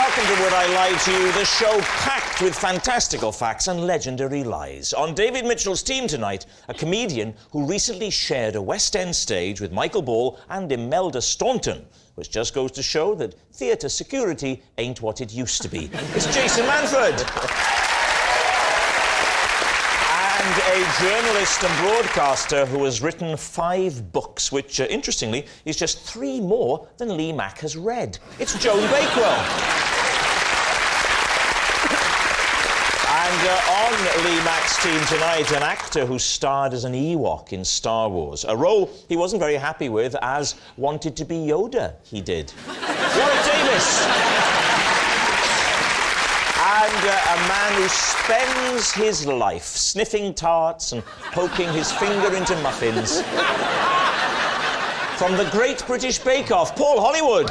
welcome to Would I Lie to You, the show packed with fantastical facts and legendary lies. On David Mitchell's team tonight, a comedian who recently shared a West End stage with Michael Ball and Imelda Staunton, which just goes to show that theatre security ain't what it used to be. It's Jason Manford. And a journalist and broadcaster who has written 5 books, which, interestingly, is just 3 more than Lee Mack has read. It's Joan Bakewell. And on Lee Mack's team tonight, an actor who starred as an Ewok in Star Wars, a role he wasn't very happy with, as wanted to be Yoda, he did. Warwick Davis. And a man who spends his life sniffing tarts and poking his finger into muffins. From the Great British Bake Off, Paul Hollywood.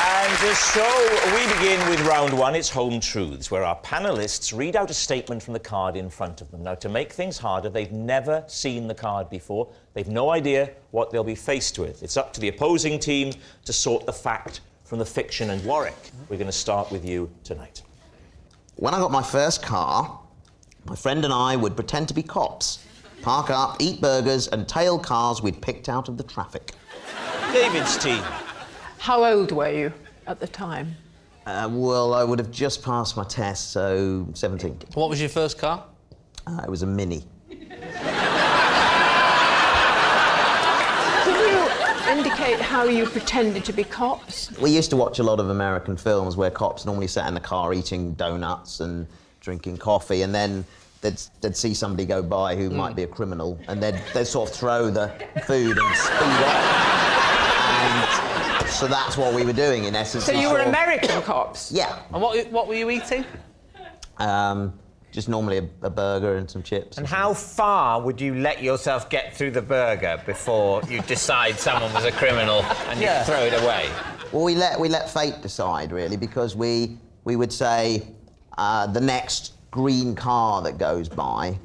And so we begin with round 1, it's Home Truths, where our panellists read out a statement from the card in front of them. Now, to make things harder, they've never seen the card before. They've no idea what they'll be faced with. It's up to the opposing team to sort the fact from the fiction. And Warwick, we're going to start with you tonight. When I got my first car, my friend and I would pretend to be cops, park up, eat burgers and tail cars we'd picked out of the traffic. David's team. How old were you at the time? Well, I would have just passed my test, so 17. What was your first car? It was a Mini. Can you indicate how you pretended to be cops? We used to watch a lot of American films where cops normally sat in the car eating donuts and drinking coffee, and then they'd see somebody go by who might be a criminal, and they'd sort of throw the food and speed up. And so that's what we were doing, in essence. So you were American cops? Yeah. And what were you eating? Just normally a burger and some chips. And how far would you let yourself get through the burger before you decide someone was a criminal and you throw it away? Well, we let fate decide, really, because we would say the next green car that goes by,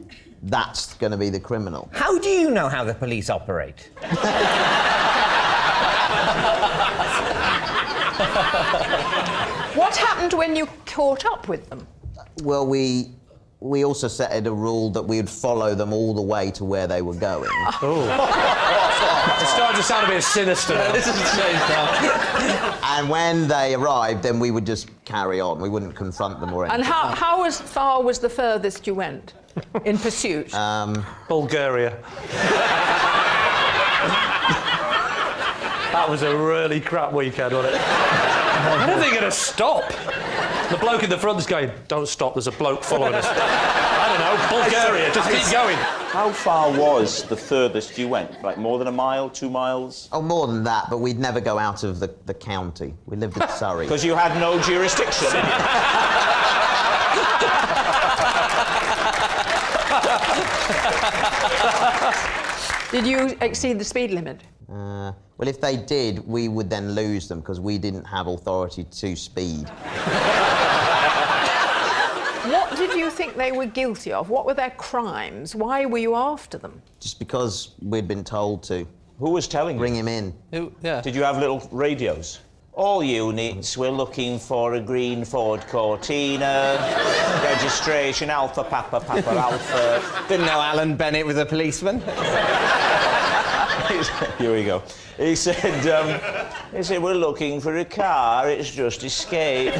that's going to be the criminal. How do you know how the police operate? What happened when you caught up with them? Well, we also set a rule that we would follow them all the way to where they were going. It's starting to sound a bit sinister now. This has changed now. And when they arrived, then we would just carry on. We wouldn't confront them or anything. And how far was the furthest you went in pursuit? Bulgaria. That was a really crap weekend, wasn't it? When are they going to stop? The bloke in the front is going, don't stop, there's a bloke following us. I don't know, Bulgaria, just keep going. How far was the furthest you went? Like more than a mile, 2 miles? Oh, more than that, but we'd never go out of the county. We lived in Surrey. Because you had no jurisdiction. Did you exceed the speed limit? Well, if they did, we would then lose them because we didn't have authority to speed. What did you think they were guilty of? What were their crimes? Why were you after them? Just because we'd been told to. Who was telling you? Bring him in. Did you have little radios? All units, we're looking for a green Ford Cortina, registration Alpha Papa Papa Alpha. Didn't know Alan Bennett was a policeman. Here we go. He said, we're looking for a car, it's just escaped.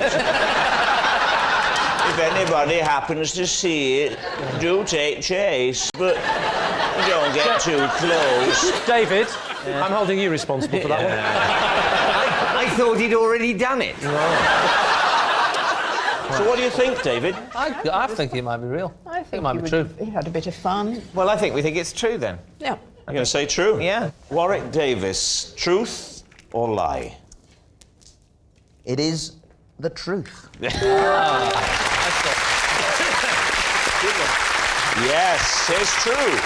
If anybody happens to see it, do take chase, but don't get too close. David, I'm holding you responsible for that one. I thought he'd already done it. So what do you think, David? I think it might be real. I think it might be true. You had a bit of fun. Well, I think we think it's true, then. Yeah. I'm going to say true. Yeah. Warwick Davis, truth or lie? It is the truth. Yes, it's true.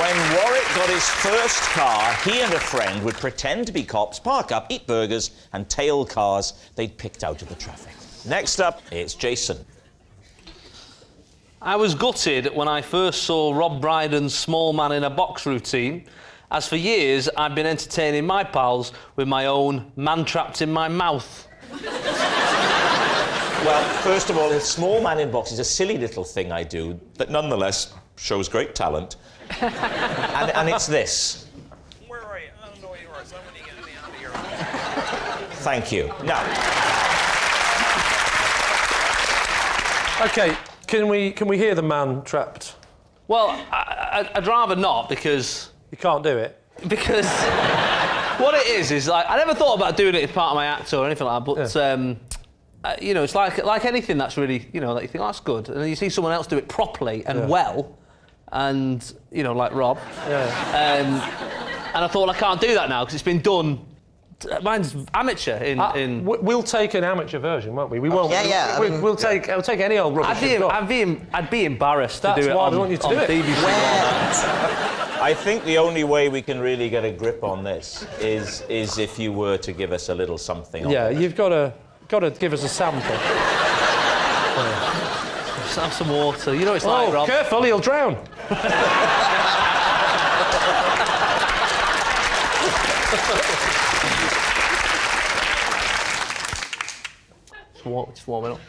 When Warwick got his first car, he and a friend would pretend to be cops, park up, eat burgers and tail cars they'd picked out of the traffic. Next up, it's Jason. I was gutted when I first saw Rob Brydon's small man in a box routine as for years I've been entertaining my pals with my own man trapped in my mouth. Well, first of all, a small man in box is a silly little thing I do that nonetheless shows great talent. and it's this. Where are you? I don't know where you are. Somebody get me out of here. Thank you. Now, OK, can we hear the man trapped? Well, I'd rather not, because... You can't do it? Because what it is like, I never thought about doing it as part of my act or anything like that, but... Yeah. You know, it's like anything that's really, you know, that you think, oh, that's good. And then you see someone else do it properly and well, and, you know, like Rob. Yeah. And I thought, I can't do that now, because it's been done... Mine's amateur in... We'll take an amateur version, won't we? We won't... Yeah. We'll take any old rubbish you've got. I'd be embarrassed to do it That's why on, I want you to do it. BBC. I think the only way we can really get a grip on this is if you were to give us a little something. Yeah, you've got to give us a sample. Just have some water. You know what it's like, Rob. Careful, he'll drown. Just warming up.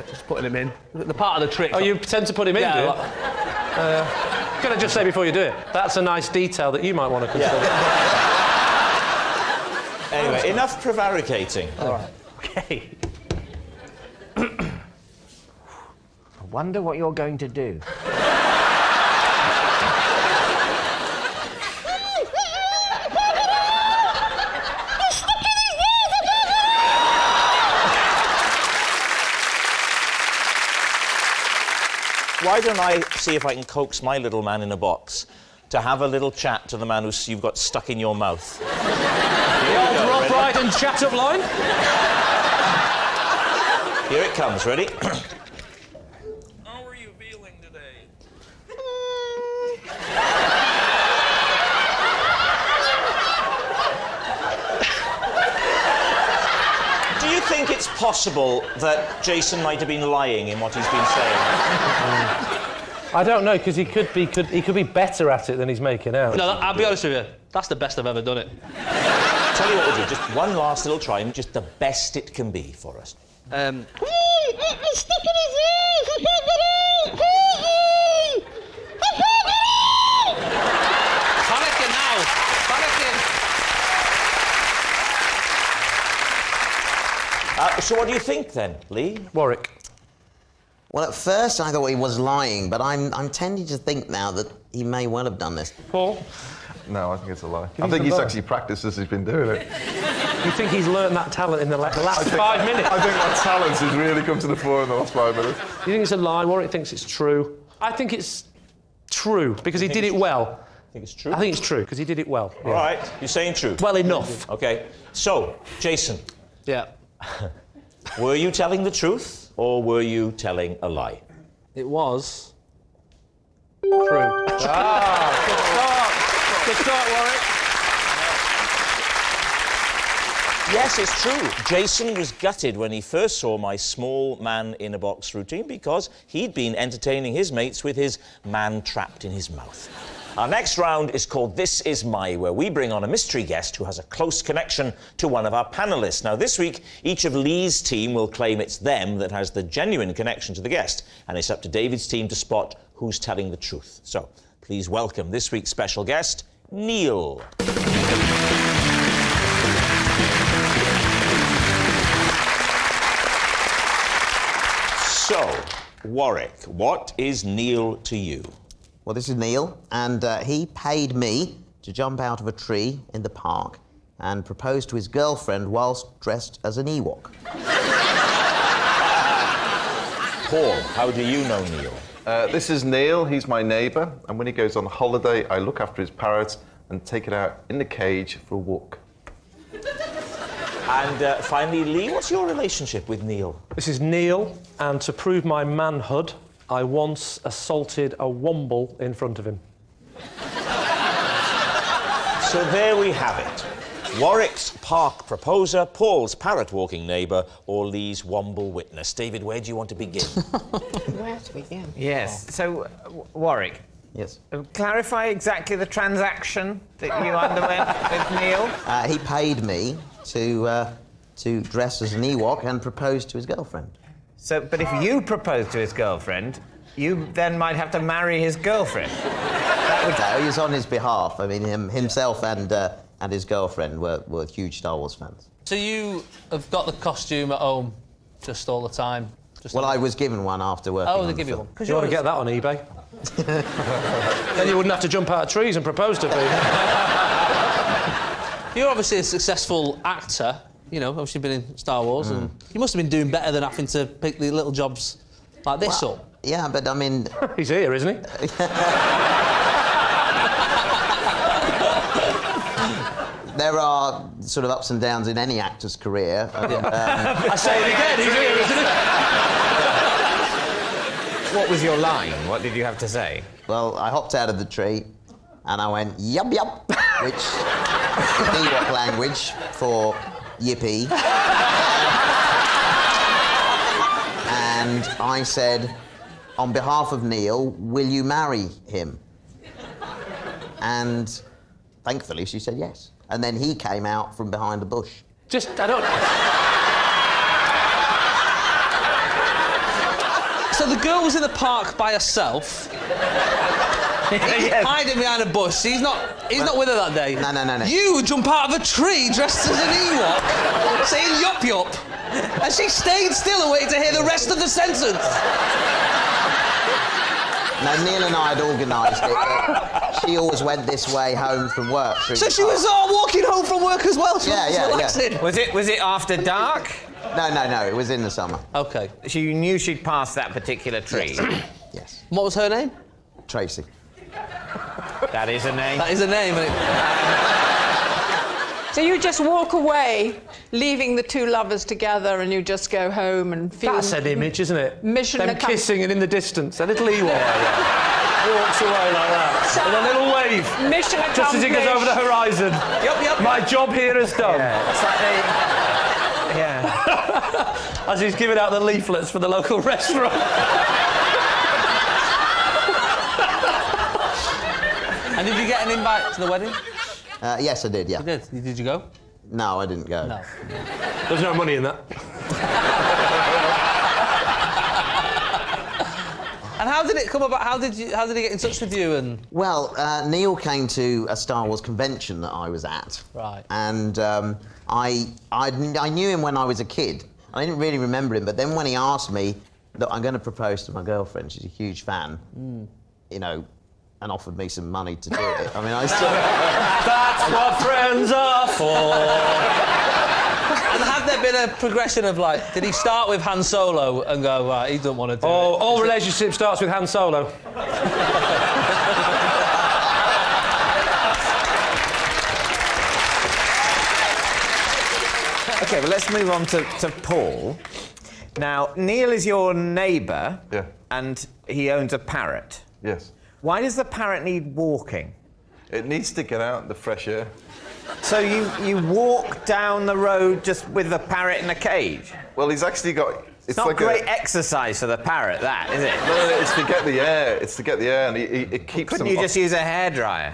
just putting him in. The part of the trick... Oh, you tend to put him in, do you? Can I just say before you do it, that's a nice detail that you might want to consider. Anyway, enough prevaricating. All right. OK. I wonder what you're going to do. Why don't I see if I can coax my little man in a box to have a little chat to the man you've got stuck in your mouth? Rob Brydon chat-up line. Here it comes. Ready? How are you feeling today? Do you think it's possible that Jason might have been lying in what he's been saying? I don't know, because he could be better at it than he's making out. No, I'll be honest with you. That's the best I've ever done it. Tell you what we'll do. Just one last little try, and just the best it can be for us. Panicking now. Panicking. So what do you think then, Lee? Warwick. Well, at first I thought he was lying, but I'm tending to think now that he may well have done this. Paul? No, I think it's a lie. I think he's actually practiced as he's been doing it. You think he's learnt that talent in the last 5 minutes? I think that talent has really come to the fore in the last 5 minutes. You think it's a lie? Warwick thinks it's true. I think it's true, because he did it well. I think it's true. I think it's true, because he did it well. All right, you're saying true. Well enough. OK. So, Jason, Yeah. were you telling the truth, or were you telling a lie? It was... true. Good start, Warwick. Yes, it's true. Jason was gutted when he first saw my small man in a box routine because he'd been entertaining his mates with his man trapped in his mouth. Our next round is called This Is My, where we bring on a mystery guest who has a close connection to one of our panellists. Now, this week, each of Lee's team will claim it's them that has the genuine connection to the guest, and it's up to David's team to spot who's telling the truth. So, please welcome this week's special guest, Neil. So, Warwick, what is Neil to you? Well, this is Neil, and he paid me to jump out of a tree in the park and propose to his girlfriend whilst dressed as an Ewok. Paul, how do you know Neil? This is Neil. He's my neighbour, and when he goes on holiday, I look after his parrot and take it out in the cage for a walk. And finally, Lee, what's your relationship with Neil? This is Neil, and to prove my manhood, I once assaulted a womble in front of him. So there we have it. Warwick's park proposer, Paul's parrot-walking neighbour, or Lee's womble witness. David, where do you want to begin? Where to begin? Yes. So, Warwick, Yes. Clarify exactly the transaction that you underwent with Neil. He paid me to dress as an Ewok and propose to his girlfriend. So, but if you proposed to his girlfriend, you then might have to marry his girlfriend. No, he was on his behalf. I mean, himself and his girlfriend were huge Star Wars fans. So you have got the costume at home just all the time? Well, I was given one after working on they the give you film. one? You ought to get that on eBay. Then you wouldn't have to jump out of trees and propose to people. You're obviously a successful actor, you know, obviously been in Star Wars, and you must have been doing better than having to pick the little jobs like this up. Yeah, but I mean... He's here, isn't he? There are sort of ups and downs in any actor's career. I say it again, he's here, isn't he? What was your line? What did you have to say? Well, I hopped out of the tree and I went, yup, yup, which is Ewok language for yippee. And I said, on behalf of Neil, will you marry him? And thankfully she said yes. And then he came out from behind a bush. I don't... So the girl was in the park by herself. Hiding behind a bush. He's not with her that day. No. You jump out of a tree dressed as an Ewok, saying yup yup, and she stayed still and waited to hear the rest of the sentence. No, Neil and I had organised it. She always went this way home from work. So she was walking home from work as well. She was relaxing. Yeah. Was it after dark? No, it was in the summer. Okay. She knew she'd passed that particular tree. Yes. What was her name? Tracy. That is a name. That is a name. Isn't it? So you just walk away, leaving the two lovers together, and you just go home and feel... That's an image, isn't it? Mission Them accomplished. kissing and in the distance, a little Ewok walks away like that, with a little wave. Mission accomplished. Just as he goes over the horizon. Yup. My job here is done. Yeah. It's like they... Yeah. As he's giving out the leaflets for the local restaurant. And did you get an invite to the wedding? Yes, I did, yeah. You did. Did you go? No, I didn't go. No. There's no money in that. And how did it come about? How did he get in touch with you? And Well, Neil came to a Star Wars convention that I was at. Right. And I knew him when I was a kid. I didn't really remember him, but then when he asked me, look, I'm going to propose to my girlfriend, she's a huge fan, you know, and offered me some money to do it. I mean, I still... That's what friends are for. And had there been a progression of, like, did he start with Han Solo and go, right, he doesn't want to do it? All relationship starts with Han Solo. OK, well, let's move on to Paul. Now, Neil is your neighbour. Yeah. And he owns a parrot. Yes. Why does the parrot need walking? It needs to get out in the fresh air. So you walk down the road just with the parrot in a cage? Well, he's actually got... It's not like great exercise for the parrot, that, is it? No, it's to get the air. It's to get the air, and it keeps Couldn't them... you just use a hairdryer?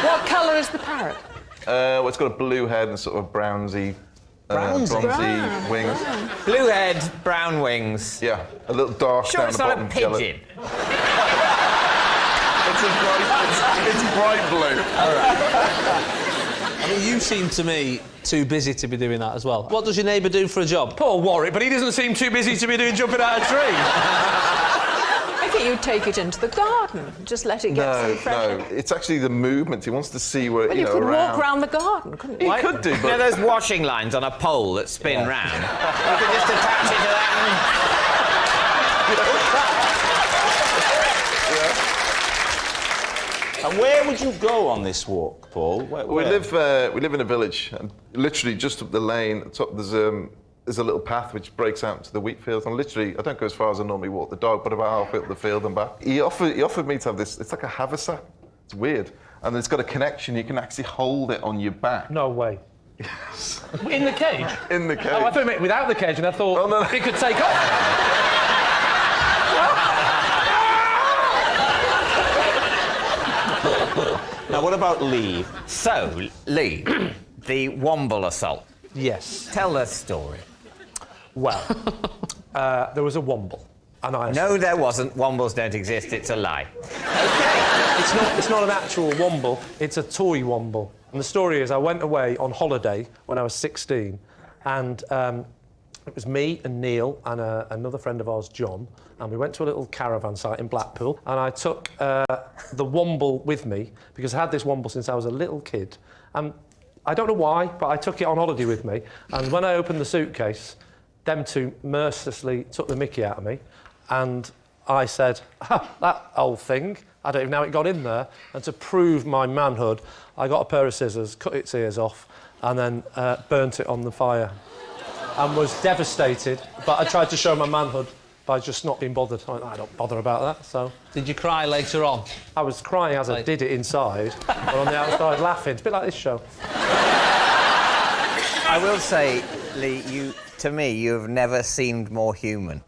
What colour is the parrot? Well, it's got a blue head and sort of bronzy wings. Blue head, brown wings. Yeah, a little dark Sure, down it's the not bottom. a yellow. pigeon. It's bright blue. I mean, you seem to me too busy to be doing that as well. What does your neighbour do for a job? Poor Warwick, but he doesn't seem too busy to be doing jumping out of trees. I think you'd take it into the garden, just let it get some fresh air. No, it's actually the movement. He wants to see where, Well, you know, could around. walk round the garden, couldn't you? He could do, You know but... those washing lines on a pole that spin round? You could just attach it to that And where would you go on this walk, Paul? Where? We live in a village, and literally just up the lane, at the top, there's a little path which breaks out to the wheat fields, and literally, I don't go as far as I normally walk the dog, but about halfway up the field and back. He offered me to have this, it's like a haversack. It's weird. And it's got a connection, you can actually hold it on your back. No way. Yes. In the cage? In the cage. Oh, I thought you meant without the cage, and I thought Oh, no. it could take off. Now, what about Lee? So, Lee, the Womble assault. Yes. Tell the story. Well, there was a Womble. And No, there wasn't. Wombles don't exist. It's a lie. It's not an actual Womble, it's a toy Womble. And the story is I went away on holiday when I was 16, and it was me and Neil and another friend of ours, John, and we went to a little caravan site in Blackpool, and I took the Womble with me because I had this Womble since I was a little kid. And I don't know why, but I took it on holiday with me, and when I opened the suitcase, them two mercilessly took the mickey out of me, and I said, that old thing, I don't even know how it got in there, and to prove my manhood, I got a pair of scissors, cut its ears off, and then burnt it on the fire. And was devastated, but I tried to show my manhood by just not being bothered. I don't bother about that, so... Did you cry later on? I was crying as I did it inside, but on the outside laughing. It's a bit like this show. I will say, Lee, to me, you have never seemed more human.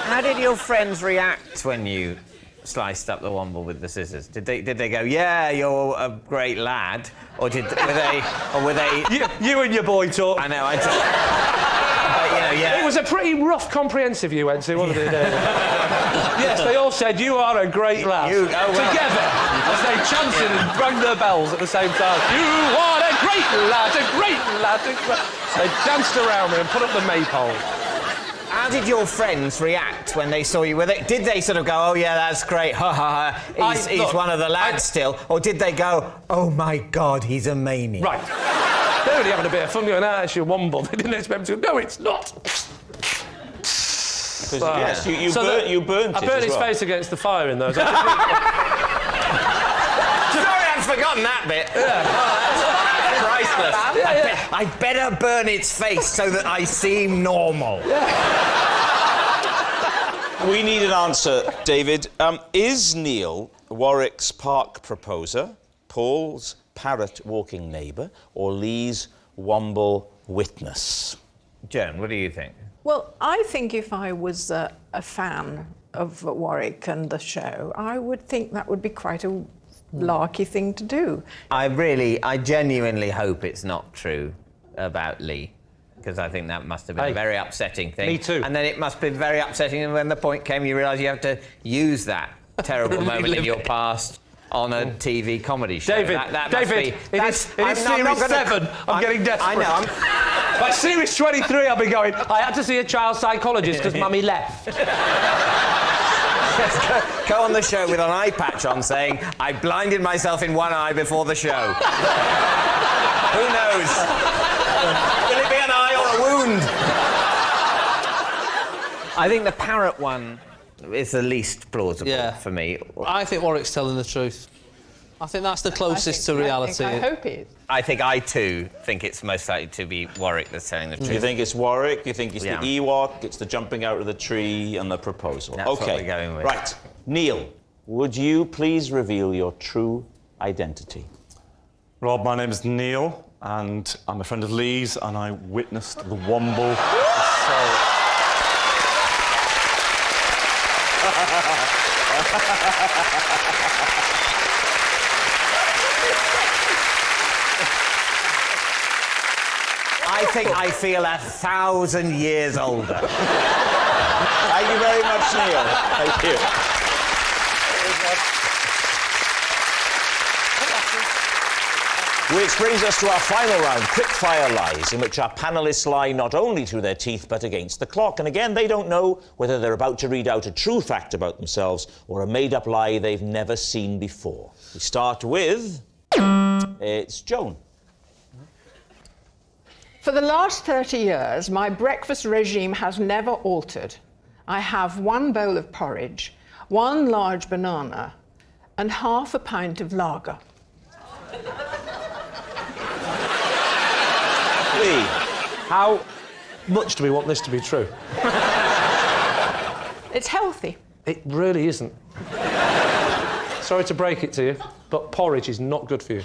How did your friends react when you sliced up the Womble with the scissors? Did they go, yeah, you're a great lad, or were they? You and your boy talk. I know. But, yeah. It was a pretty rough comprehensive you went to, wasn't it, David? Yes, they all said you are a great lad. Together, as they chanted and rang their bells at the same time. You are a great lad, a great lad. They danced around me and put up the maypole. How did your friends react when they saw you? Did they sort of go, oh, yeah, that's great, ha, ha, ha, he's one of the lads still? Or did they go, oh, my God, he's a maniac? Right. They were only having a bit of fun going, actually, a Womble. They didn't expect me to go, no, it's not. Yes, you burnt it. I burnt his face against the fire in those. Sorry, I'd forgotten that bit. Yeah. That's priceless. Yeah. I better burn its face so that I seem normal. Yeah. We need an answer, David. Is Neil Warwick's park proposer, Paul's parrot walking neighbour, or Lee's Womble witness? Joan, what do you think? Well, I think if I was a fan of Warwick and the show, I would think that would be quite a larky thing to do. I genuinely hope it's not true about Lee, because I think that must have been a very upsetting thing. Me too. And then it must have been very upsetting when the point came you realise you have to use that terrible moment in your past on a TV comedy show. David, it is series 7. I'm getting desperate. I know. By series 23, I'll be going, I had to see a child psychologist because Mummy left. Just go on the show with an eye patch on saying, I blinded myself in one eye before the show. Who knows? Will it be an eye or a wound? I think the parrot one is the least plausible for me. I think Warwick's telling the truth. I think that's the closest to reality. I hope it is. I too think it's most likely to be Warwick that's telling the truth. You think it's Warwick? You think it's the Ewok? It's the jumping out of the tree and the proposal? That's what we're going with. Right. Neil, would you please reveal your true identity? Rob, my name is Neil, and I'm a friend of Lee's, and I witnessed the Womble assault. I think I feel 1,000 years older. Thank you very much, Neil. Thank you. Which brings us to our final round, quick-fire lies, in which our panellists lie not only through their teeth but against the clock. And again, they don't know whether they're about to read out a true fact about themselves or a made-up lie they've never seen before. We start with... It's Joan. For the last 30 years, my breakfast regime has never altered. I have 1 bowl of porridge, 1 large banana, and half a pint of lager. Lee, how much do we want this to be true? It's healthy. It really isn't. Sorry to break it to you, but porridge is not good for you.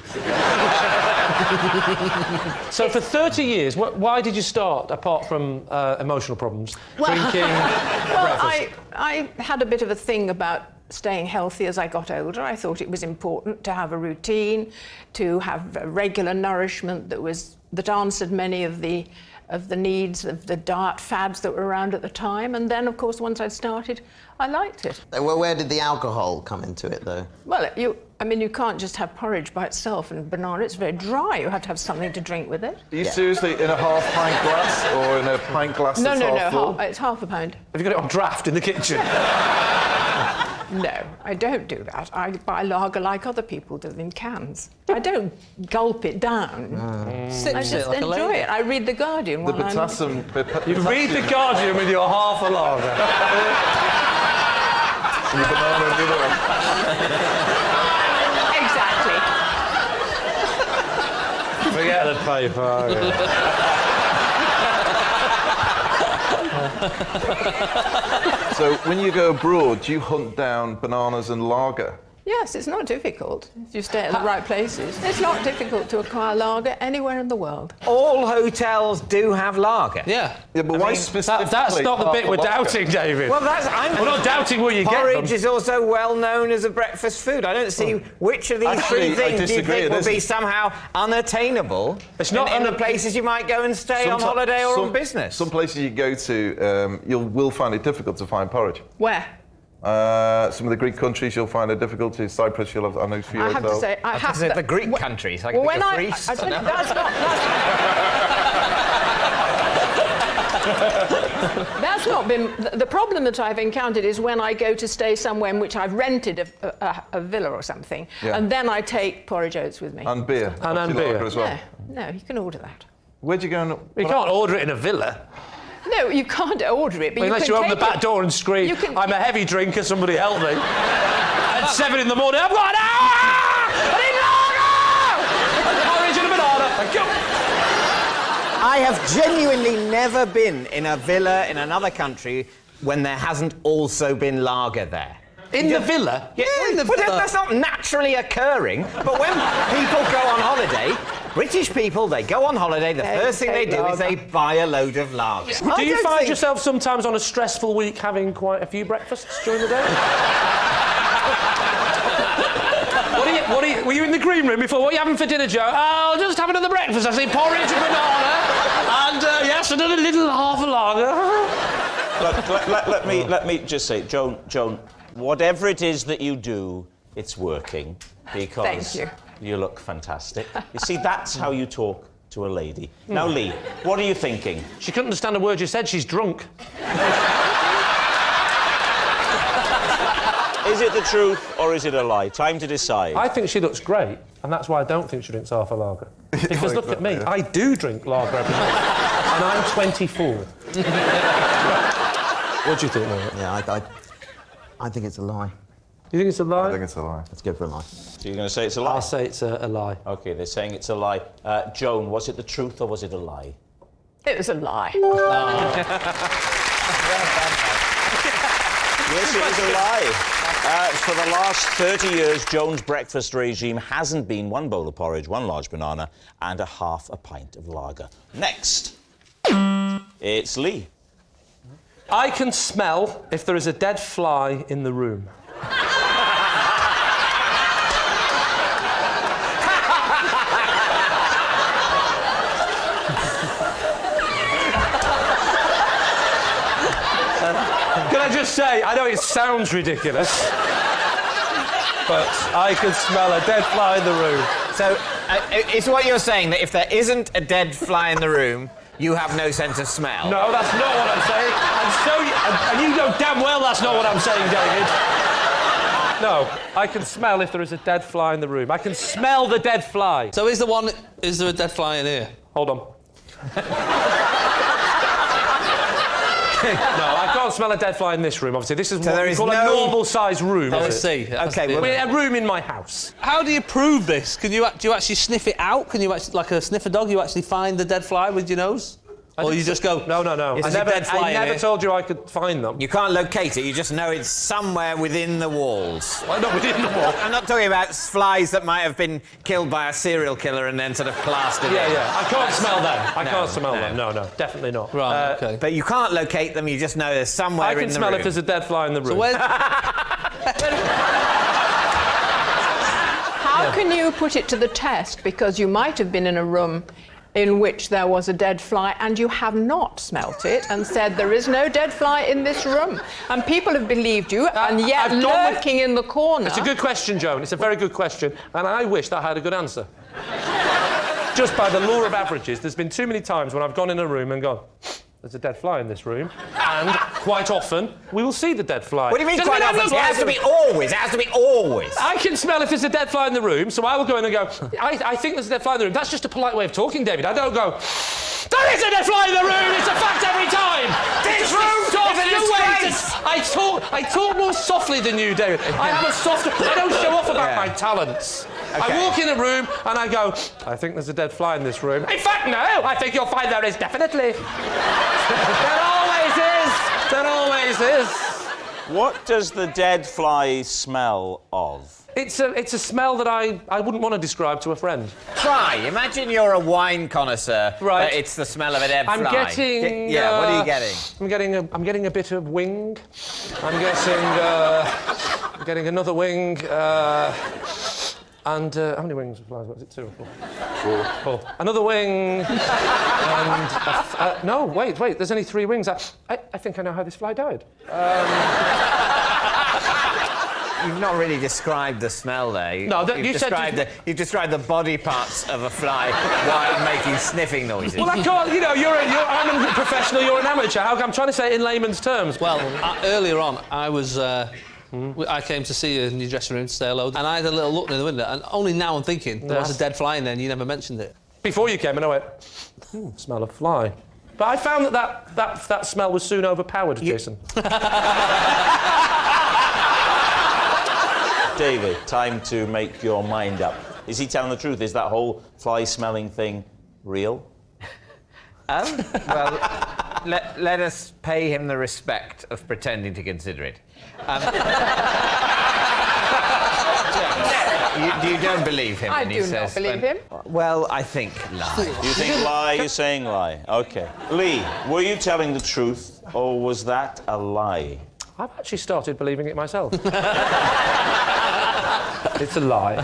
So for 30 years, why did you start, apart from emotional problems, drinking breakfast? I had a bit of a thing about staying healthy as I got older. I thought it was important to have a routine, to have regular nourishment that answered many of the needs of the diet fads that were around at the time. And then, of course, once I'd started, I liked it. Well, where did the alcohol come into it, though? Well, you can't just have porridge by itself and banana. It's very dry. You have to have something to drink with it. Are you seriously in a half-pint glass or in a pint glass that's half full? It's half a pint. Have you got it on draft in the kitchen? No, I don't do that. I buy lager like other people do in cans. I don't gulp it down. I just like enjoy it. I read The Guardian The while potassium... You read The Guardian with your half a lager. and your banana and the other one. Exactly. Forget the paper. So when you go abroad, do you hunt down bananas and lager? Yes, it's not difficult if you stay at the right places. It's not difficult to acquire lager anywhere in the world. All hotels do have lager. Yeah. Yeah, but why specifically? That's not the bit we're lager? doubting, David. Well, we're not doubting where you get porridge them. is also well known as a breakfast food. I don't see which of these Actually, three I things do you disagree, think it will be isn't. somehow unattainable It's not in the places you might go and stay on holiday or on business. Some places you go to, you will find it difficult to find porridge. Where? Some of the Greek countries you'll find it difficult to. Cyprus, you'll have, I know, a few I have to hotels. say, I have to. The Greek countries, like Well, when Greece. I tell you, that's not been the problem that I've encountered is when I go to stay somewhere in which I've rented a villa or something, Yeah. and then I take porridge oats with me. And beer. And Obviously beer. lager as well. No, you can order that. Where'd you go? You can't order it in a villa. No, you can't order it, but Unless you you can open the take back door and scream, You can- I'm a heavy drinker, somebody help me. At 7 in the morning, I've got an hour! I need lager! Orange and a banana, thank you. I have genuinely never been in a villa in another country when there hasn't also been lager there. In the villa? Yeah, in the but villa. that's not naturally occurring. But when people go on holiday, British people, they go on holiday, the first thing they take do is they lager. buy a load of lager. Do you find yourself sometimes on a stressful week having quite a few breakfasts during the day? Were you in the green room before? What are you having for dinner, Joe? Oh, I'll just have another breakfast. I see porridge and banana, and yes, another little half a lager. Let me just say, Joan, whatever it is that you do, it's working because Thank you. You look fantastic. You see, that's how you talk to a lady. Now, Lee, what are you thinking? She couldn't understand a word you said. She's drunk. Is it the truth or is it a lie? Time to decide. I think she looks great, and that's why I don't think she drinks half a lager. Because look at me, I do drink lager every night, and I'm 24. What do you think, mate? Yeah, I think it's a lie. You think it's a lie? I think it's a lie. Let's go for a lie. So you're going to say it's a lie? I'll say it's a lie. OK, they're saying it's a lie. Joan, was it the truth or was it a lie? It was a lie. Yes, it was a lie. For the last 30 years, Joan's breakfast regime hasn't been one bowl of porridge, one large banana, and a half a pint of lager. Next, it's Lee. I can smell if there is a dead fly in the room. Can I just say, I know it sounds ridiculous, but I can smell a dead fly in the room. So, it's what you're saying, that if there isn't a dead fly in the room, you have no sense of smell? No, that's not what I'm saying. And you know damn well that's not what I'm saying, David. No, I can smell if there is a dead fly in the room. I can smell the dead fly. So is there a dead fly in here? Hold on. No, I can't smell a dead fly in this room, obviously. This is what we call a normal-sized room, Let's is it? see. Okay, well, A room in my house. How do you prove this? Do you actually sniff it out? Can you actually, like a sniffer dog, you actually find the dead fly with your nose? Or you just go... No. Is I there a dead fly I in never here? told you I could find them. you can't locate it, you just know it's somewhere within the walls. Well, not within the wall. I'm not talking about flies that might have been killed by a serial killer and then sort of plastered in. Yeah. I can't smell them. I No, can't smell no. them. No, definitely not. Right, OK. But you can't locate them, you just know there's somewhere I in can the smell room. if there's a dead fly in the room. So How can you put it to the test? Because you might have been in a room in which there was a dead fly and you have not smelt it and said there is no dead fly in this room. And people have believed you, and yet lurking in the corner... It's a good question, Joan. It's a very good question. And I wish that I had a good answer. Just by the law of averages, there's been too many times when I've gone in a room and gone, there's a dead fly in this room. And quite often, we will see the dead fly. What do you mean quite often? It has to be always. It has to be always. I can smell if there's a dead fly in the room, so I will go in and go, I think there's a dead fly in the room. That's just a polite way of talking, David. I don't go, there is a dead fly in the room! It's a fact every time! This room is I talk more softly than you, David. I have a softer... I don't show off about my talents. Okay. I walk in a room and I go, I think there's a dead fly in this room. In fact, no, I think you'll find there is definitely. There always is. There always is. What does the dead fly smell of? It's a smell that I wouldn't want to describe to a friend. Try. Imagine you're a wine connoisseur. Right. It's the smell of a dead fly. I'm getting... what are you getting? I'm getting a bit of wing. I'm getting another wing. And how many wings of flies? What is it, 2 or 4? 4. Another wing. And no, wait. There's only 3 wings. I think I know how this fly died. You've not really described the smell there. You've described the body parts of a fly while making sniffing noises. Well, I can't. You know, I'm a professional. You're an amateur. I'm trying to say it in layman's terms. Well, earlier on, I was. I came to see you in your dressing room to say hello, and I had a little look in the window, and only now I'm thinking there was a dead fly in there, and you never mentioned it. Before you came in, I went, smell of fly. But I found that smell was soon overpowered, Jason. David, time to make your mind up. Is he telling the truth? Is that whole fly-smelling thing real? Well, let us pay him the respect of pretending to consider it. You don't believe him when he says... I do not believe him. Well, I think lie. You think lie, you're saying lie. OK. Lee, were you telling the truth, or was that a lie? I've actually started believing it myself. It's a lie.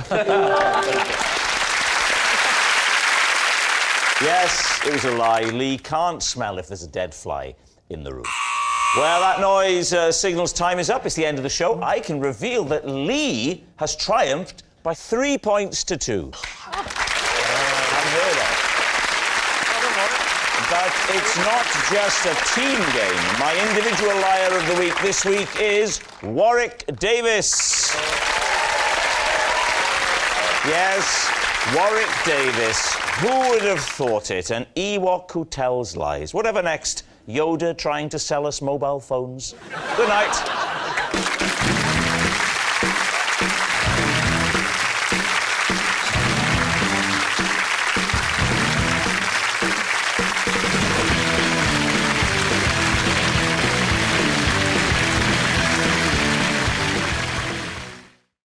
Yes, it was a lie. Lee can't smell if there's a dead fly in the room. Well, that noise signals time is up. It's the end of the show. I can reveal that Lee has triumphed by 3 points to 2. But it's not just a team game. My individual liar of the week this week is Warwick Davis. Yes, Warwick Davis. Who would have thought it? An Ewok who tells lies. Whatever next, Yoda trying to sell us mobile phones. Good night.